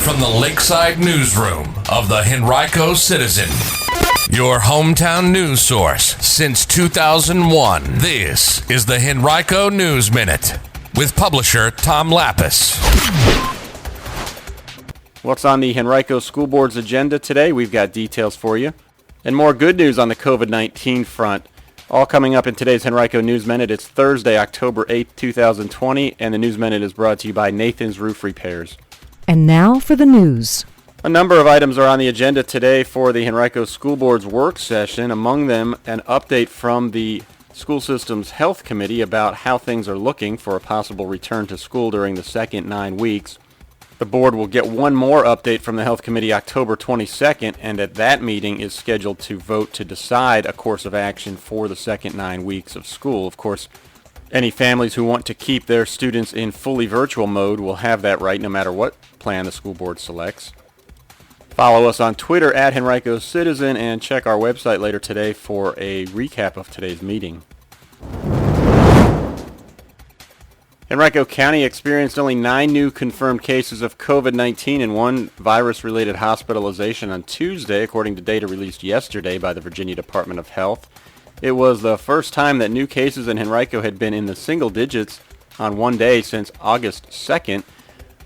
from the Lakeside Newsroom of the Henrico Citizen, your hometown news source since 2001. This is the Henrico News Minute with publisher Tom Lapis. What's on the Henrico School Board's agenda today? We've got details for you. And more good news on the COVID-19 front. All coming up in today's Henrico News Minute. It's Thursday, October 8th, 2020, and the News Minute is brought to you by Nathan's Roof Repairs. And now for the news. A number of items are on the agenda today for the Henrico School Board's work session. Among them, an update from the School System's Health Committee about how things are looking for a possible return to school during the second 9 weeks. The board will get one more update from the Health Committee October 22nd, and at that meeting is scheduled to vote to decide a course of action for the second 9 weeks of school. Of course, any families who want to keep their students in fully virtual mode will have that right no matter what plan the school board selects. Follow us on Twitter at Henrico Citizen and check our website later today for a recap of today's meeting. Henrico County experienced only 9 new confirmed cases of COVID-19 and 1 virus-related hospitalization on Tuesday, according to data released yesterday by the Virginia Department of Health. It was the first time that new cases in Henrico had been in the single digits on one day since August 2nd.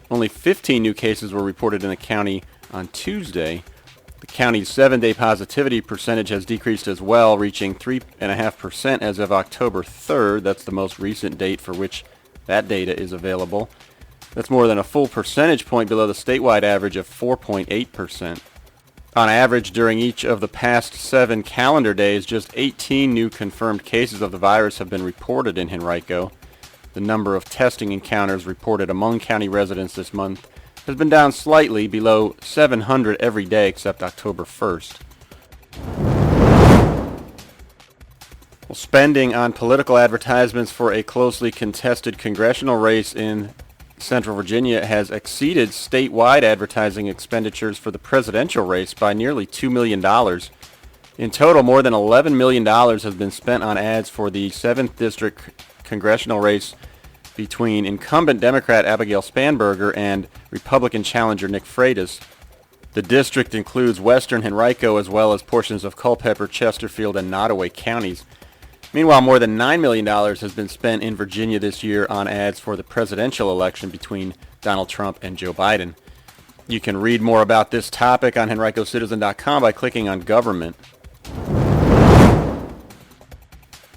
Only 15 new cases were reported in the county on Tuesday. The county's 7-day positivity percentage has decreased as well, reaching 3.5% as of October 3rd. That's the most recent date for which that data is available. That's more than a full percentage point below the statewide average of 4.8%. On average, during each of the past 7 calendar days, just 18 new confirmed cases of the virus have been reported in Henrico. The number of testing encounters reported among county residents this month has been down slightly, below 700 every day except October 1st. Well, spending on political advertisements for a closely contested congressional race in Central Virginia has exceeded statewide advertising expenditures for the presidential race by nearly $2 million. In total, more than $11 million has been spent on ads for the 7th District Congressional race between incumbent Democrat Abigail Spanberger and Republican challenger Nick Freitas. The district includes western Henrico as well as portions of Culpeper, Chesterfield, and Nottoway counties. Meanwhile, more than $9 million has been spent in Virginia this year on ads for the presidential election between Donald Trump and Joe Biden. You can read more about this topic on henricocitizen.com by clicking on Government.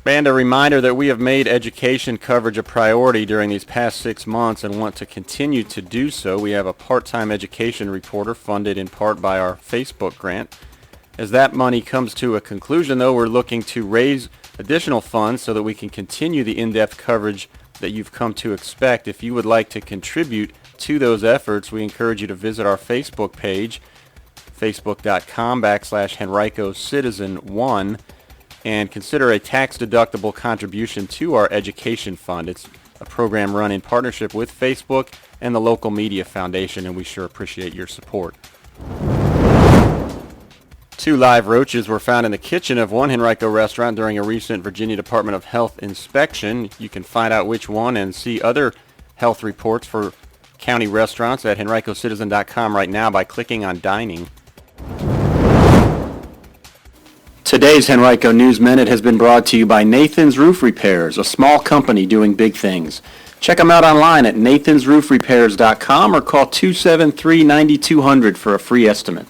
And a reminder that we have made education coverage a priority during these past 6 months and want to continue to do so. We have a part-time education reporter funded in part by our Facebook grant. As that money comes to a conclusion, though, we're looking to raise additional funds so that we can continue the in-depth coverage that you've come to expect. If you would like to contribute to those efforts, we encourage you to visit our Facebook page, facebook.com/HenricoCitizen1, and consider a tax-deductible contribution to our education fund. It's a program run in partnership with Facebook and the local media foundation, and we sure appreciate your support. 2 live roaches were found in the kitchen of one Henrico restaurant during a recent Virginia Department of Health inspection. You can find out which one and see other health reports for county restaurants at henricocitizen.com right now by clicking on Dining. Today's Henrico News Minute has been brought to you by Nathan's Roof Repairs, a small company doing big things. Check them out online at nathansroofrepairs.com or call 273-9200 for a free estimate.